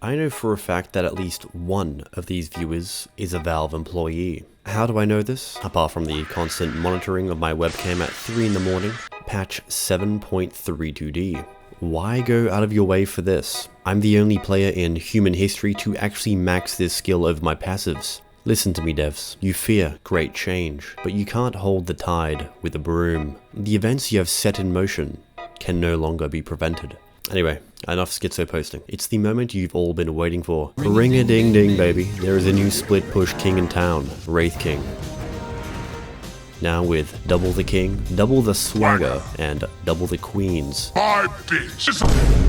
I know for a fact that at least one of these viewers is a Valve employee. How do I know this? Apart from the constant monitoring of my webcam at 3 in the morning, patch 7.32D. Why go out of your way for this? I'm the only player in human history to actually max this skill over my passives. Listen to me, devs. You fear great change, but you can't hold the tide with a broom. The events you have set in motion can no longer be prevented. Anyway, enough schizo posting. It's the moment you've all been waiting for. Ring-a-ding-ding, baby. There is a new split push king in town, Wraith King. Now with double the king, double the swagger, and double the queens.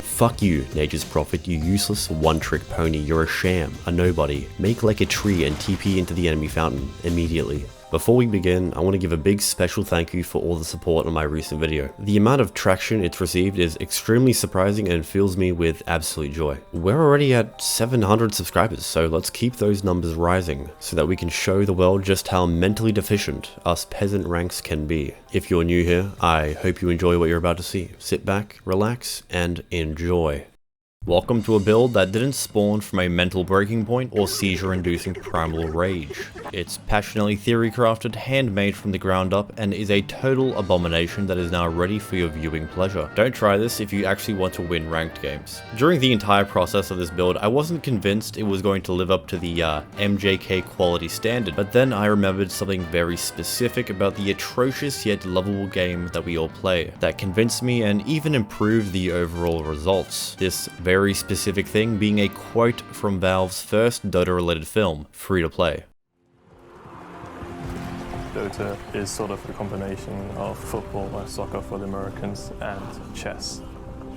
Fuck you, Nature's Prophet, you useless one-trick pony. You're a sham, a nobody. Make like a tree and TP into the enemy fountain immediately. Before we begin, I want to give a big special thank you for all the support on my recent video. The amount of traction it's received is extremely surprising and fills me with absolute joy. We're already at 700 subscribers, so let's keep those numbers rising so that we can show the world just how mentally deficient us peasant ranks can be. If you're new here, I hope you enjoy what you're about to see. Sit back, relax, and enjoy. Welcome to a build that didn't spawn from a mental breaking point or seizure-inducing primal rage. It's passionately theory-crafted, handmade from the ground up, and is a total abomination that is now ready for your viewing pleasure. Don't try this if you actually want to win ranked games. During the entire process of this build, I wasn't convinced it was going to live up to the MJK quality standard, but then I remembered something very specific about the atrocious yet lovable game that we all play that convinced me and even improved the overall results. This very specific thing being a quote from Valve's first Dota-related film, Free to Play. Dota is sort of a combination of football or soccer for the Americans and chess.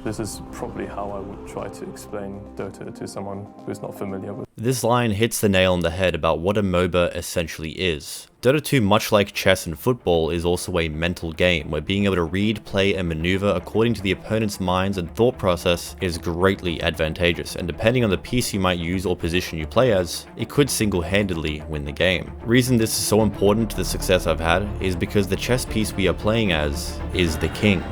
This is probably how I would try to explain Dota to someone who's not familiar with it. This line hits the nail on the head about what a MOBA essentially is. Dota 2, much like chess and football, is also a mental game, where being able to read, play, and maneuver according to the opponent's minds and thought process is greatly advantageous, and depending on the piece you might use or position you play as, it could single-handedly win the game. Reason this is so important to the success I've had is because the chess piece we are playing as is the king.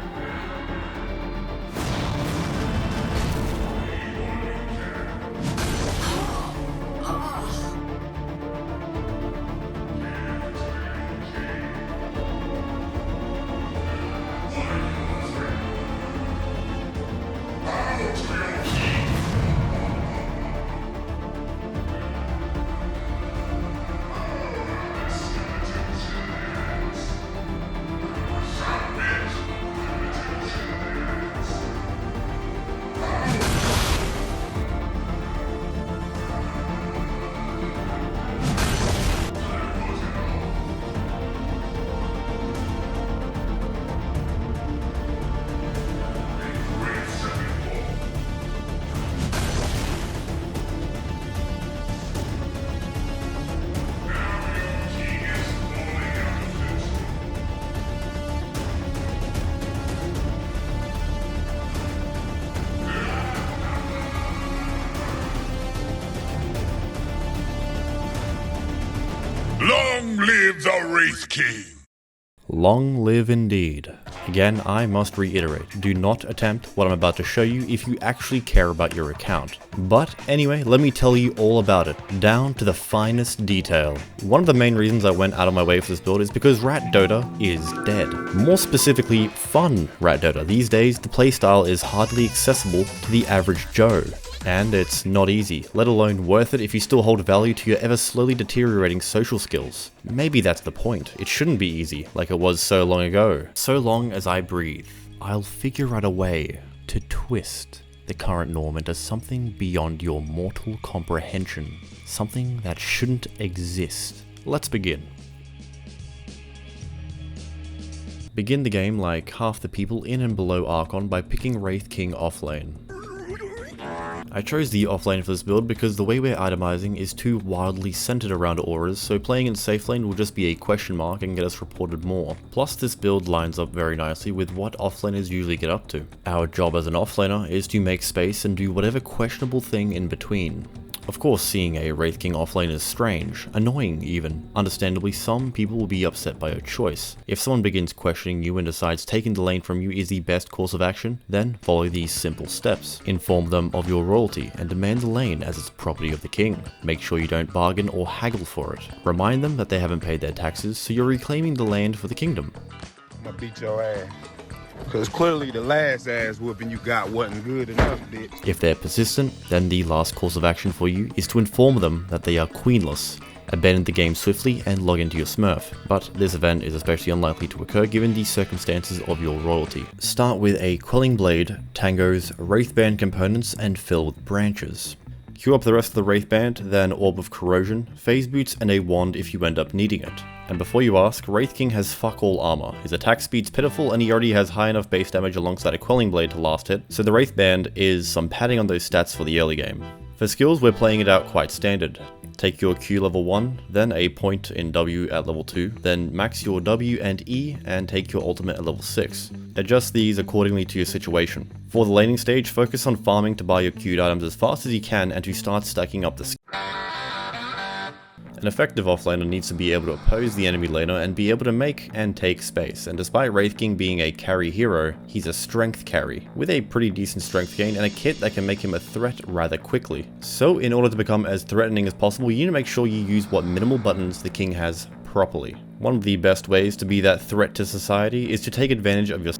Long live the Wraith King! Long live indeed. Again, I must reiterate, do not attempt what I'm about to show you if you actually care about your account. But anyway, let me tell you all about it, down to the finest detail. One of the main reasons I went out of my way for this build is because Rat Dota is dead. More specifically, fun Rat Dota. These days, the playstyle is hardly accessible to the average Joe. And it's not easy, let alone worth it if you still hold value to your ever slowly deteriorating social skills. Maybe that's the point. It shouldn't be easy, like it was so long ago. So long as I breathe, I'll figure out a way to twist the current norm into something beyond your mortal comprehension. Something that shouldn't exist. Let's begin. Begin the game like half the people in and below Archon by picking Wraith King offlane. I chose the offlane for this build because the way we're itemizing is too wildly centered around auras, so playing in safe lane will just be a question mark and get us reported more. Plus this build lines up very nicely with what offlaners usually get up to. Our job as an offlaner is to make space and do whatever questionable thing in between. Of course, seeing a Wraith King offlane is strange, annoying even. Understandably, some people will be upset by your choice. If someone begins questioning you and decides taking the lane from you is the best course of action, then follow these simple steps. Inform them of your royalty and demand the lane as it's property of the king. Make sure you don't bargain or haggle for it. Remind them that they haven't paid their taxes, so you're reclaiming the land for the kingdom. I'm gonna beat your ass. Cause clearly the last ass whooping you got wasn't good enough, bitch. If they're persistent, then the last course of action for you is to inform them that they are queenless. Abandon the game swiftly and log into your smurf, but this event is especially unlikely to occur given the circumstances of your royalty. Start with a Quelling Blade, Tangos, Wraithband components, and fill with branches. Queue up the rest of the Wraithband, then Orb of Corrosion, Phase Boots, and a wand if you end up needing it. And before you ask, Wraith King has fuck all armor. His attack speed's pitiful and he already has high enough base damage alongside a Quelling Blade to last hit, so the Wraithband is some padding on those stats for the early game. For skills, we're playing it out quite standard. Take your Q level 1, then a point in W at level 2, then max your W and E, and take your ultimate at level 6. Adjust these accordingly to your situation. For the laning stage, focus on farming to buy your queued items as fast as you can and to start stacking up the An effective offlaner needs to be able to oppose the enemy laner and be able to make and take space, and despite Wraith King being a carry hero, he's a strength carry, with a pretty decent strength gain and a kit that can make him a threat rather quickly. So in order to become as threatening as possible, you need to make sure you use what minimal buttons the king has properly. One of the best ways to be that threat to society is to take advantage of your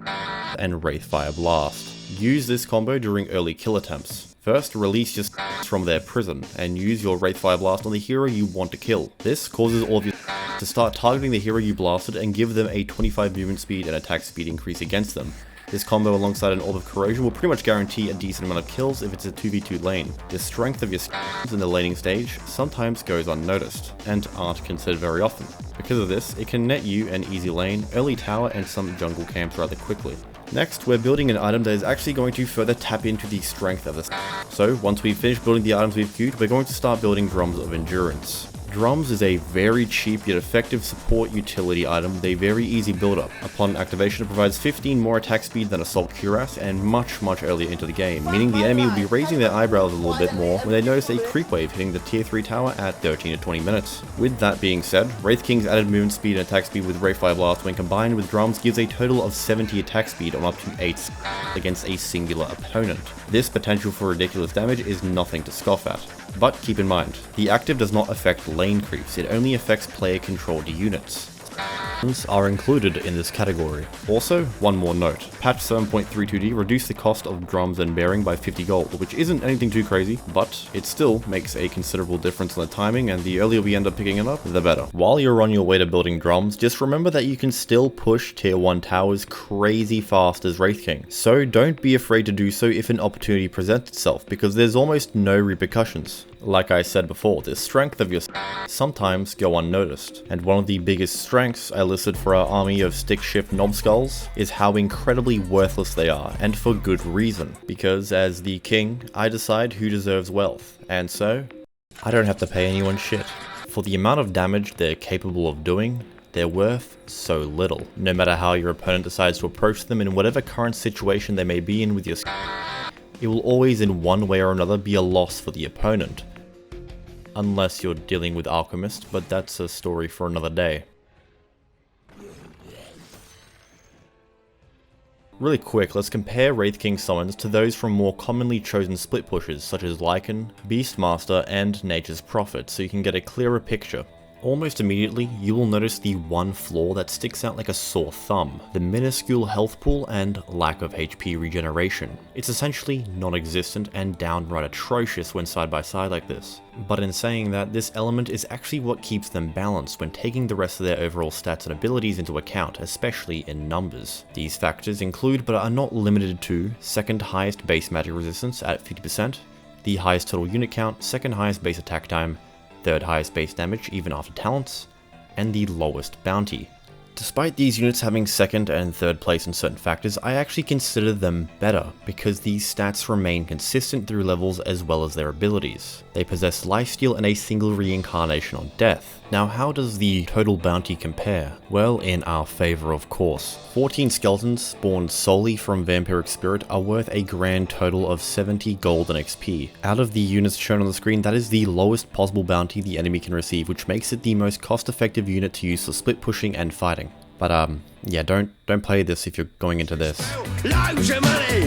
and Wraithfire Blast. Use this combo during early kill attempts. First, release your from their prison, and use your Wraithfire Blast on the hero you want to kill. This causes all of your to start targeting the hero you blasted and give them a 25 movement speed and attack speed increase against them. This combo alongside an Orb of Corrosion will pretty much guarantee a decent amount of kills if it's a 2v2 lane. The strength of your skills in the laning stage sometimes goes unnoticed, and aren't considered very often. Because of this, it can net you an easy lane, early tower, and some jungle camps rather quickly. Next, we're building an item that is actually going to further tap into the strength of this. So, once we've finished building the items we've queued, we're going to start building Drums of Endurance. Drums is a very cheap yet effective support utility item with a very easy build-up. Upon activation, it provides 15 more attack speed than Assault Cuirass and much earlier into the game, meaning the enemy will be raising their eyebrows a little bit more when they notice a creep wave hitting the tier 3 tower at 13 to 20 minutes. With that being said, Wraith King's added movement speed and attack speed with Wraithfire Blast when combined with Drums gives a total of 70 attack speed on up to 8 against a singular opponent. This potential for ridiculous damage is nothing to scoff at. But keep in mind, the active does not affect lane creeps, it only affects player-controlled units. Are included in this category. Also, one more note, patch 7.32D reduced the cost of drums and bearing by 50 gold, which isn't anything too crazy, but it still makes a considerable difference in the timing, and the earlier we end up picking it up, the better. While you're on your way to building drums, just remember that you can still push tier 1 towers crazy fast as Wraith King, so don't be afraid to do so if an opportunity presents itself, because there's almost no repercussions. Like I said before, the strength of your sometimes go unnoticed, and one of the biggest strengths I listed for our army of stick shift knob skulls is how incredibly worthless they are, and for good reason. Because as the king, I decide who deserves wealth, and so, I don't have to pay anyone shit. For the amount of damage they're capable of doing, they're worth so little. No matter how your opponent decides to approach them in whatever current situation they may be in with your it will always in one way or another be a loss for the opponent. Unless you're dealing with Alchemist, but that's a story for another day. Really quick, let's compare Wraith King summons to those from more commonly chosen split pushes such as Lycan, Beastmaster, and Nature's Prophet, so you can get a clearer picture. Almost immediately, you will notice the one flaw that sticks out like a sore thumb, the minuscule health pool and lack of HP regeneration. It's essentially non-existent and downright atrocious when side by side like this. But in saying that, this element is actually what keeps them balanced when taking the rest of their overall stats and abilities into account, especially in numbers. These factors include, but are not limited to, second highest base magic resistance at 50%, the highest total unit count, second highest base attack time, third highest base damage even after talents, and the lowest bounty. Despite these units having second and third place in certain factors, I actually consider them better because these stats remain consistent through levels as well as their abilities. They possess lifesteal and a single reincarnation on death. Now how does the total bounty compare? Well, in our favour of course. 14 skeletons spawned solely from Vampiric Spirit are worth a grand total of 70 gold and XP. Out of the units shown on the screen, that is the lowest possible bounty the enemy can receive, which makes it the most cost-effective unit to use for split pushing and fighting. But yeah, don't play this if you're going into this.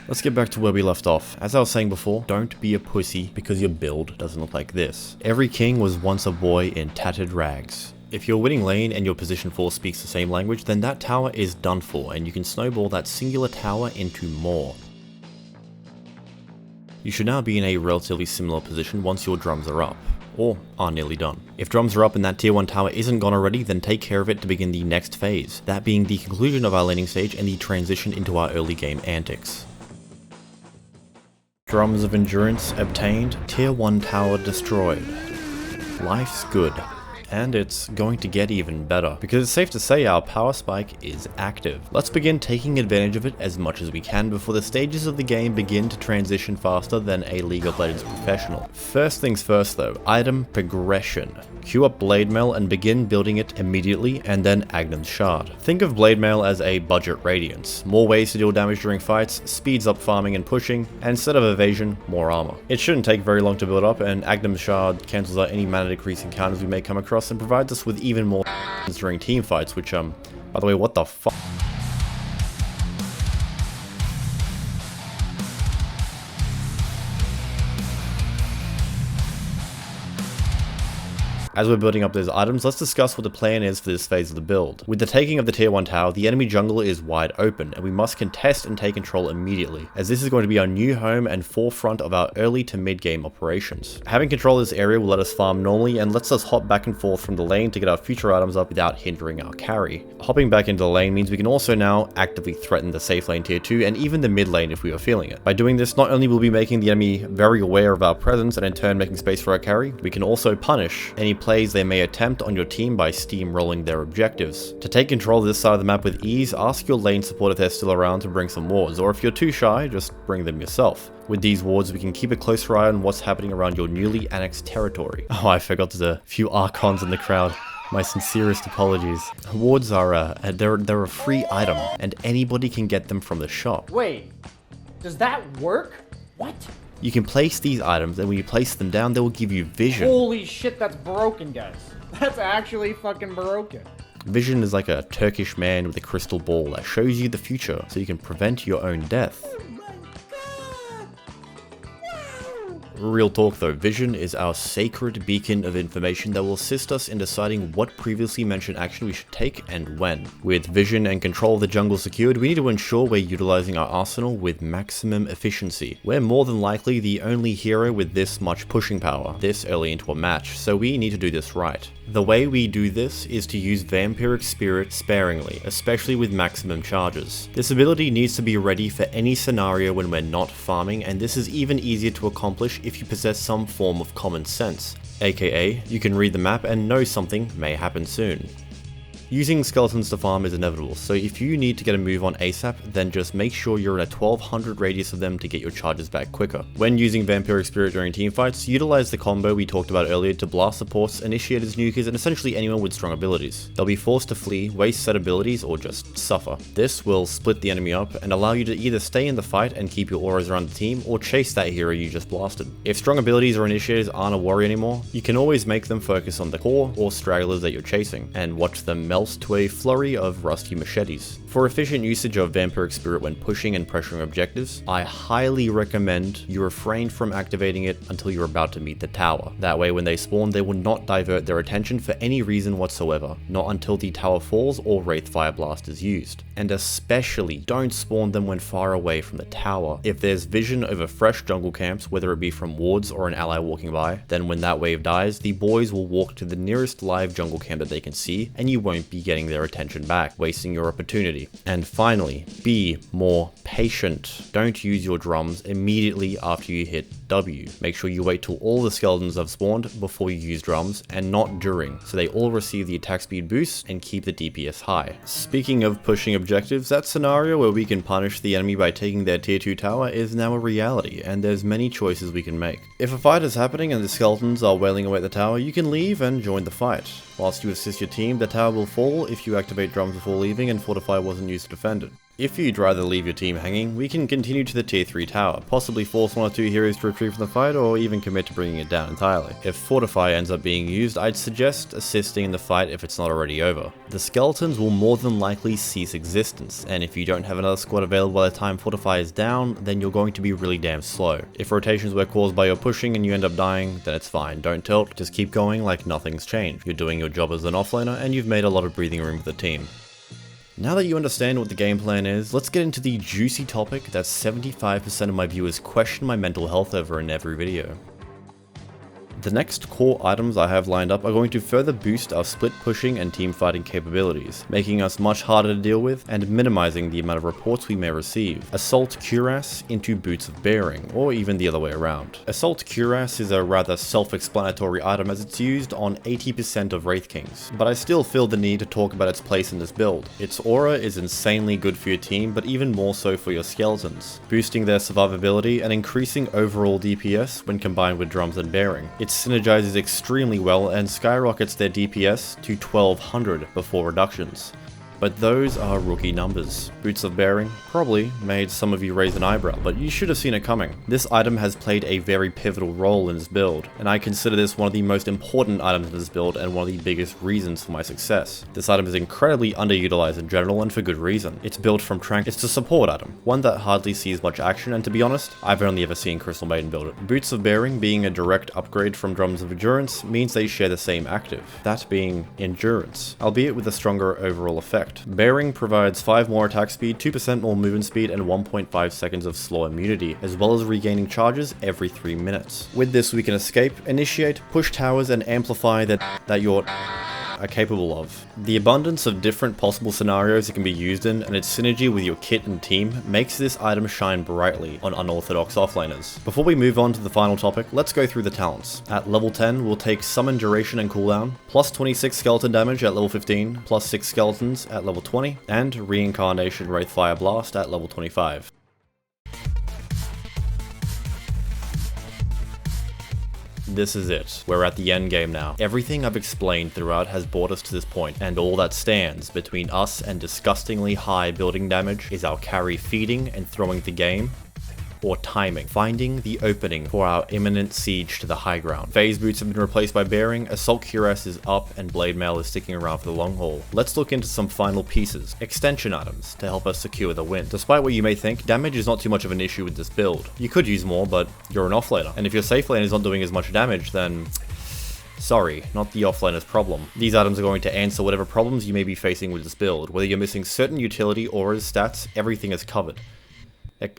Let's get back to where we left off. As I was saying before, don't be a pussy because your build doesn't look like this. Every king was once a boy in tattered rags. If your winning lane and your position 4 speaks the same language, then that tower is done for, and you can snowball that singular tower into more. You should now be in a relatively similar position once your drums are up, or are nearly done. If drums are up and that tier 1 tower isn't gone already, then take care of it to begin the next phase, that being the conclusion of our laning stage and the transition into our early game antics. Drums of Endurance obtained, tier 1 tower destroyed. Life's good. And it's going to get even better, because it's safe to say our power spike is active. Let's begin taking advantage of it as much as we can before the stages of the game begin to transition faster than a League of Legends professional. First things first though, item progression. Queue up Blade Mail and begin building it immediately, and then Agnum's Shard. Think of Blade Mail as a budget Radiance. More ways to deal damage during fights, speeds up farming and pushing, and instead of evasion, more armor. It shouldn't take very long to build up, and Agnum's Shard cancels out any mana decrease encounters we may come across and provides us with even more during team fights, which by the way, what the fuck? As we're building up those items, let's discuss what the plan is for this phase of the build. With the taking of the tier 1 tower, the enemy jungle is wide open, and we must contest and take control immediately, as this is going to be our new home and forefront of our early to mid game operations. Having control of this area will let us farm normally and lets us hop back and forth from the lane to get our future items up without hindering our carry. Hopping back into the lane means we can also now actively threaten the safe lane tier 2 and even the mid lane if we are feeling it. By doing this, not only will we be making the enemy very aware of our presence and in turn making space for our carry, we can also punish any plays they may attempt on your team by steamrolling their objectives. To take control of this side of the map with ease, ask your lane support if they're still around to bring some wards, or if you're too shy, just bring them yourself. With these wards, we can keep a closer eye on what's happening around your newly annexed territory. Oh, I forgot there's a few Archons in the crowd. My sincerest apologies. Wards are they're a free item, and anybody can get them from the shop. Wait, does that work? What? You can place these items, and when you place them down, they will give you vision. Holy shit, that's broken, guys. That's actually fucking broken. Vision is like a Turkish man with a crystal ball that shows you the future, so you can prevent your own death. Real talk though, vision is our sacred beacon of information that will assist us in deciding what previously mentioned action we should take and when. With vision and control of the jungle secured, we need to ensure we're utilizing our arsenal with maximum efficiency. We're more than likely the only hero with this much pushing power this early into a match, so we need to do this right. The way we do this is to use Vampiric Spirit sparingly, especially with maximum charges. This ability needs to be ready for any scenario when we're not farming, and this is even easier to accomplish if you possess some form of common sense, aka you can read the map and know something may happen soon. Using skeletons to farm is inevitable, so if you need to get a move on ASAP, then just make sure you're in a 1200 radius of them to get your charges back quicker. When using Vampiric Spirit during teamfights, utilize the combo we talked about earlier to blast supports, initiators, nukers, and essentially anyone with strong abilities. They'll be forced to flee, waste set abilities, or just suffer. This will split the enemy up and allow you to either stay in the fight and keep your auras around the team, or chase that hero you just blasted. If strong abilities or initiators aren't a worry anymore, you can always make them focus on the core or stragglers that you're chasing, and watch them melt to a flurry of rusty machetes. For efficient usage of Vampiric Spirit when pushing and pressuring objectives, I highly recommend you refrain from activating it until you're about to meet the tower. That way when they spawn, they will not divert their attention for any reason whatsoever, not until the tower falls or Wraith Fire Blast is used. And especially, don't spawn them when far away from the tower. If there's vision over fresh jungle camps, whether it be from wards or an ally walking by, then when that wave dies, the boys will walk to the nearest live jungle camp that they can see, and you won't won't be getting their attention back, wasting your opportunity. And finally, be more patient. Don't use your drums immediately after you hit W. Make sure you wait till all the skeletons have spawned before you use drums, and not during, so they all receive the attack speed boost and keep the DPS high. Speaking of pushing objectives, that scenario where we can punish the enemy by taking their tier 2 tower is now a reality, and there's many choices we can make. If a fight is happening and the skeletons are wailing away at the tower, you can leave and join the fight. Whilst you assist your team, the tower will fall if you activate drums before leaving and Fortify wasn't used to defend it. If you'd rather leave your team hanging, we can continue to the tier 3 tower, possibly force one or two heroes to retreat from the fight, or even commit to bringing it down entirely. If Fortify ends up being used, I'd suggest assisting in the fight if it's not already over. The skeletons will more than likely cease existence, and if you don't have another squad available by the time Fortify is down, then you're going to be really damn slow. If rotations were caused by your pushing and you end up dying, then it's fine, don't tilt, just keep going like nothing's changed. You're doing your job as an offlaner, and you've made a lot of breathing room for the team. Now that you understand what the game plan is, let's get into the juicy topic that 75% of my viewers question my mental health over in every video. The next core items I have lined up are going to further boost our split pushing and team fighting capabilities, making us much harder to deal with and minimizing the amount of reports we may receive. Assault Cuirass into Boots of Bearing, or even the other way around. Assault Cuirass is a rather self-explanatory item as it's used on 80% of Wraith Kings, but I still feel the need to talk about its place in this build. Its aura is insanely good for your team, but even more so for your skeletons, boosting their survivability and increasing overall DPS when combined with drums and bearing. It synergizes extremely well and skyrockets their DPS to 1200 before reductions. But those are rookie numbers. Boots of Bearing probably made some of you raise an eyebrow, but you should have seen it coming. This item has played a very pivotal role in this build, and I consider this one of the most important items in this build and one of the biggest reasons for my success. This item is incredibly underutilized in general, and for good reason. It's built from Trank. It's a support item, one that hardly sees much action, and to be honest, I've only ever seen Crystal Maiden build it. Boots of Bearing being a direct upgrade from Drums of Endurance means they share the same active, that being Endurance, albeit with a stronger overall effect. Bearing provides 5 more attack speed, 2% more movement speed, and 1.5 seconds of slow immunity, as well as regaining charges every 3 minutes. With this we can escape, initiate, push towers, and amplify that you're capable of. The abundance of different possible scenarios it can be used in, and its synergy with your kit and team, makes this item shine brightly on unorthodox offlaners. Before we move on to the final topic, let's go through the talents. At level 10, we'll take Summon Duration and Cooldown, plus 26 skeleton damage at level 15, plus 6 skeletons at level 20, and Reincarnation Wraith Fire Blast at level 25. This is it. We're at the end game now. Everything I've explained throughout has brought us to this point, and all that stands between us and disgustingly high building damage is our carry feeding and throwing the game, or timing, finding the opening for our imminent siege to the high ground. Phase boots have been replaced by bearing, Assault Cuirass is up, and Blade Mail is sticking around for the long haul. Let's look into some final pieces, extension items, to help us secure the win. Despite what you may think, damage is not too much of an issue with this build. You could use more, but you're an offlaner, and if your safe lane is not doing as much damage, then sorry, not the offlaner's problem. These items are going to answer whatever problems you may be facing with this build. Whether you're missing certain utility or stats, everything is covered.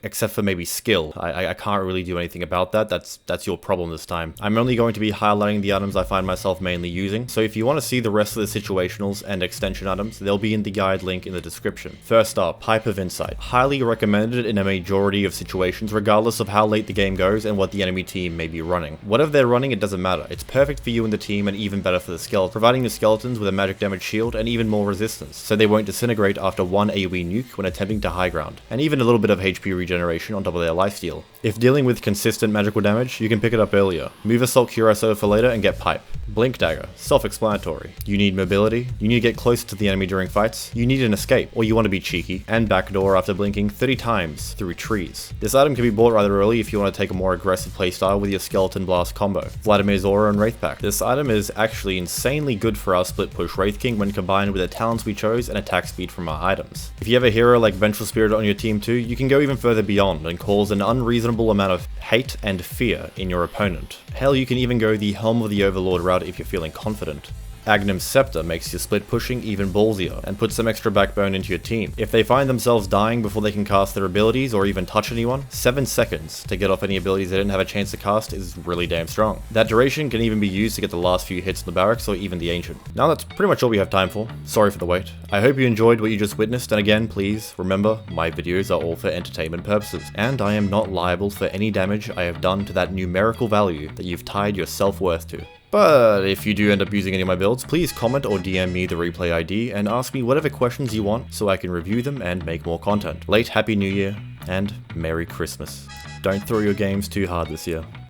Except for maybe skill. I can't really do anything about that. That's your problem this time. I'm only going to be highlighting the items I find myself mainly using, so if you want to see the rest of the situationals and extension items, they'll be in the guide link in the description. First up, Pipe of Insight. Highly recommended in a majority of situations, regardless of how late the game goes and what the enemy team may be running. Whatever they're running, it doesn't matter. It's perfect for you and the team, and even better for the skeleton, providing the skeletons with a magic damage shield and even more resistance, so they won't disintegrate after one AoE nuke when attempting to high ground, and even a little bit of HP regeneration on top of their lifesteal. If dealing with consistent magical damage, you can pick it up earlier. Move Assault Cuirass over for later and get Pipe. Blink Dagger, self-explanatory. You need mobility, you need to get close to the enemy during fights, you need an escape, or you want to be cheeky, and backdoor after blinking 30 times through trees. This item can be bought rather early if you want to take a more aggressive playstyle with your Skeleton Blast combo. Vladimir's Aura and Wraith Pack. This item is actually insanely good for our split push Wraith King when combined with the talents we chose and attack speed from our items. If you have a hero like Vengeful Spirit on your team too, you can go even further beyond and cause an unreasonable amount of hate and fear in your opponent. Hell, you can even go the Helm of the Overlord route if you're feeling confident. Agnum's Scepter makes your split pushing even ballsier, and puts some extra backbone into your team. If they find themselves dying before they can cast their abilities or even touch anyone, 7 seconds to get off any abilities they didn't have a chance to cast is really damn strong. That duration can even be used to get the last few hits in the barracks or even the Ancient. Now that's pretty much all we have time for. Sorry for the wait. I hope you enjoyed what you just witnessed, and again, please remember, my videos are all for entertainment purposes, and I am not liable for any damage I have done to that numerical value that you've tied your self-worth to. But if you do end up using any of my builds, please comment or DM me the replay ID and ask me whatever questions you want so I can review them and make more content. Late Happy New Year, and Merry Christmas. Don't throw your games too hard this year.